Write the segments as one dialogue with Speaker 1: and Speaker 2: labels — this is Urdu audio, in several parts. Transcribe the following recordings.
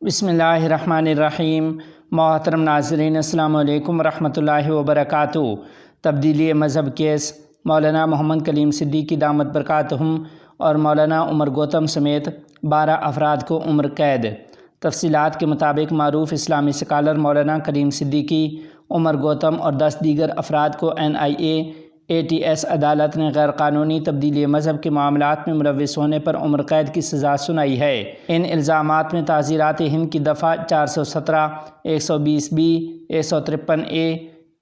Speaker 1: بسم اللہ الرحمن الرحیم۔ محترم ناظرین، السلام علیکم ورحمۃ اللہ وبرکاتہ۔ تبدیلی مذہب کیس، مولانا محمد کلیم صدیقی دامت برکاتہم اور مولانا عمر گوتم سمیت 12 افراد کو عمر قید۔ تفصیلات کے مطابق معروف اسلامی سکالر مولانا کلیم صدیقی، عمر گوتم اور 10 دیگر افراد کو NIA/ATS عدالت نے غیر قانونی تبدیلی مذہب کے معاملات میں ملوث ہونے پر عمر قید کی سزا سنائی ہے۔ ان الزامات میں تعزیرات ہند کی دفعہ 417، 120B، 153A،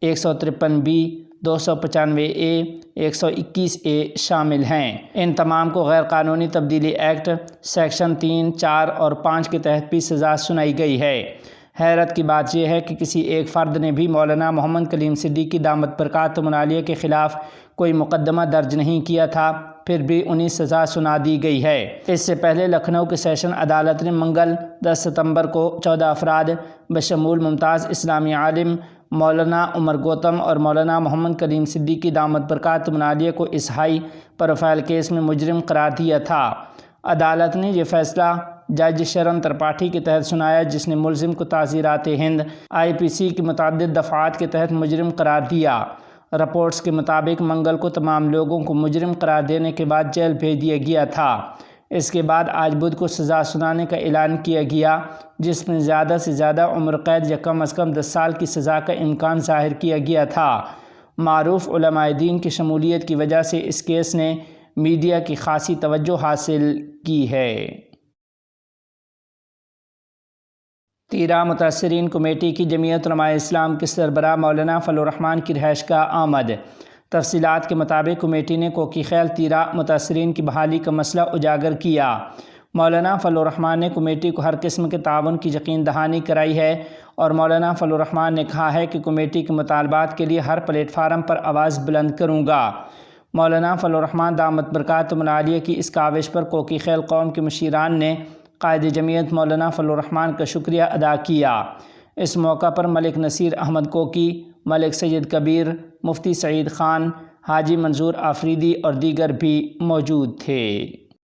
Speaker 1: 153B، 295A، 121A شامل ہیں۔ ان تمام کو غیر قانونی تبدیلی ایکٹ سیکشن 3، 4 اور 5 کے تحت بھی سزا سنائی گئی ہے۔ حیرت کی بات یہ ہے کہ کسی ایک فرد نے بھی مولانا محمد کلیم صدیقی دامت برکاتہم عالیہ کے خلاف کوئی مقدمہ درج نہیں کیا تھا، پھر بھی انہیں سزا سنا دی گئی ہے۔ اس سے پہلے لکھنؤ کی سیشن عدالت نے منگل 10 ستمبر کو 14 افراد بشمول ممتاز اسلامی عالم مولانا عمر گوتم اور مولانا محمد کلیم صدیقی دامت برکاتہم عالیہ کو اس ہائی پروفائل کیس میں مجرم قرار دیا تھا۔ عدالت نے یہ فیصلہ جج شرن ترپاٹھی کے تحت سنایا، جس نے ملزم کو تعزیرات ہند IPC کی متعدد دفعات کے تحت مجرم قرار دیا۔ رپورٹس کے مطابق منگل کو تمام لوگوں کو مجرم قرار دینے کے بعد جیل بھیج دیا گیا تھا۔ اس کے بعد آج بدھ کو سزا سنانے کا اعلان کیا گیا، جس میں زیادہ سے زیادہ عمر قید یا کم از کم 10 سال کی سزا کا امکان ظاہر کیا گیا تھا۔ معروف علماء دین کی شمولیت کی وجہ سے اس کیس نے میڈیا کی خاصی توجہ حاصل کی ہے۔ 13 متاثرین کمیٹی کی جمعیت علماء اسلام کے سربراہ مولانا فضل الرحمن کی رہائش گاہ آمد۔ تفصیلات کے مطابق کمیٹی نے کوکی خیل 13 متاثرین کی بحالی کا مسئلہ اجاگر کیا۔ مولانا فضل الرحمن نے کمیٹی کو ہر قسم کے تعاون کی یقین دہانی کرائی ہے اور مولانا فضل الرحمن نے کہا ہے کہ کمیٹی کے مطالبات کے لیے ہر پلیٹ فارم پر آواز بلند کروں گا۔ مولانا فضل الرحمن دامت برکاتہم عالیہ کی اس کاوش پر کوکی خیل قوم کے مشیران نے قائد جمعیت مولانا فضل الرحمن کا شکریہ ادا کیا۔ اس موقع پر ملک نصیر احمد کوکی، ملک سید کبیر، مفتی سعید خان، حاجی منظور آفریدی اور دیگر بھی موجود تھے۔